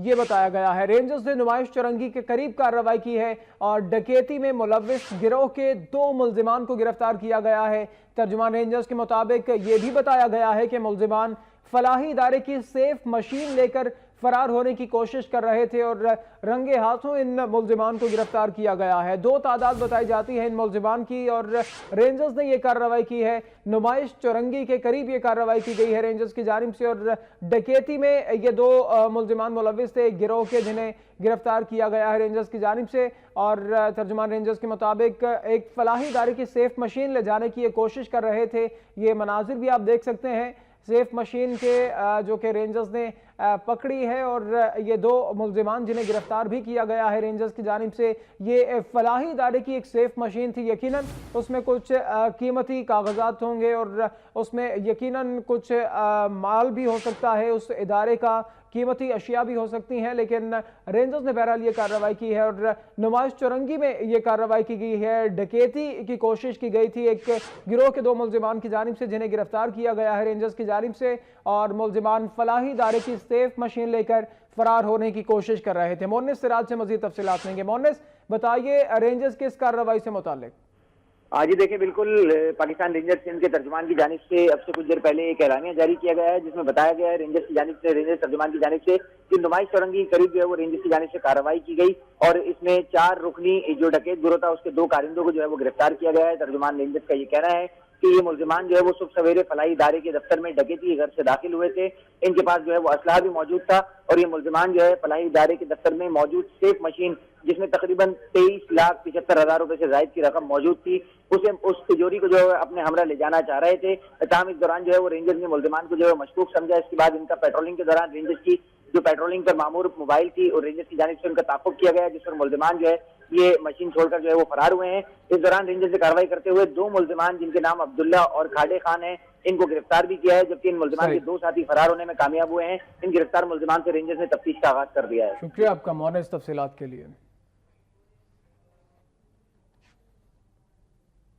یہ بتایا گیا ہے۔ رینجرز نے نمائش چرنگی کے قریب کارروائی کی ہے اور ڈکیتی میں ملوث گروہ کے 2 ملزمان کو گرفتار کیا گیا ہے۔ ترجمان رینجرز کے مطابق یہ بھی بتایا گیا ہے کہ ملزمان فلاحی ادارے کی سیف مشین لے کر فرار ہونے کی کوشش کر رہے تھے اور رنگے ہاتھوں ان ملزمان کو گرفتار کیا گیا ہے۔ 2 تعداد بتائی جاتی ہے ان ملزمان کی اور رینجرز نے یہ کارروائی کی ہے۔ نمائش چرنگی کے قریب یہ کارروائی کی گئی ہے رینجرز کی جانب سے اور ڈکیتی میں یہ 2 ملزمان ملوث تھے گروہ کے، جنہیں گرفتار کیا گیا ہے رینجرز کی جانب سے۔ اور ترجمان رینجرز کے مطابق ایک فلاحی ادارے کی سیف مشین لے جانے کی یہ کوشش کر رہے تھے۔ یہ مناظر بھی آپ دیکھ سکتے ہیں سیف مشین کے جو کہ رینجرز نے پکڑی ہے اور یہ 2 ملزمان جنہیں گرفتار بھی کیا گیا ہے رینجرز کی جانب سے۔ یہ فلاحی ادارے کی ایک سیف مشین تھی، یقیناً اس میں کچھ قیمتی کاغذات ہوں گے اور اس میں یقیناً کچھ مال بھی ہو سکتا ہے، اس ادارے کا قیمتی اشیاء بھی ہو سکتی ہیں، لیکن رینجرز نے بہرحال یہ کارروائی کی ہے اور نمائش چرنگی میں یہ کارروائی کی گئی ہے۔ ڈکیتی کی کوشش کی گئی تھی ایک گروہ کے 2 ملزمان کی جانب سے جنہیں گرفتار کیا گیا ہے رینجرز کی جانب سے، اور ملزمان فلاحی ادارے کی سیف مشین لے کر فرار ہونے کی کوشش کر رہے تھے۔ مونس سراج سے مزید تفصیلات لیں گے۔ مونس، بتائیے رینجرز کی اس کارروائی سے متعلق۔ جی دیکھیں، بالکل پاکستان رینجرز سندھ کے ترجمان کی جانب سے اب سے کچھ دیر پہلے ایک اعلامیہ جاری کیا گیا ہے جس میں بتایا گیا ہے رینجرز کی جانب سے، رینجرز ترجمان کی جانب سے کہ نمائش چرنگی کے قریب جو ہے وہ رینجرز کی جانب سے کارروائی کی گئی اور اس میں 4 رکنی جو ڈکیت گروہ تھا اس کے 2 کارندوں کو جو ہے وہ گرفتار کیا گیا ہے۔ ترجمان رینجرز کا یہ کہنا ہے کہ یہ ملزمان جو ہے وہ صبح سویرے فلاحی ادارے کے دفتر میں ڈکیتی کے غرض سے داخل ہوئے تھے۔ ان کے پاس جو ہے وہ اسلحہ بھی موجود تھا اور یہ ملزمان جو ہے فلاحی ادارے کے دفتر میں موجود سیف مشین جس میں تقریباً 23,75,000 روپے سے زائد کی رقم موجود تھی، اس تجوری کو جو ہے اپنے ہمراہ لے جانا چاہ رہے تھے۔ تاہم اس دوران جو ہے وہ رینجرز نے ملزمان کو جو ہے مشکوک سمجھا۔ اس کے بعد ان کا پیٹرولنگ کے دوران رینجرز کی جو پیٹرولنگ پر معمور موبائل تھی اور رینجرز کی جانب سے ان کا تعاقب کیا گیا جس پر ملزمان جو ہے یہ مشین چھوڑ کر جو ہے وہ فرار ہوئے ہیں۔ اس دوران رینجرز نے کارروائی کرتے ہوئے 2 ملزمان جن کے نام عبداللہ اور کھاڑے خان ہیں ان کو گرفتار بھی کیا ہے، جبکہ ان ملزمان کے 2 ساتھی فرار ہونے میں کامیاب ہوئے ہیں۔ ان گرفتار ملزمان سے رینجرز نے تفتیش کا آغاز کر دیا ہے۔ شکریہ آپ کا مونس تفصیلات کے لیے۔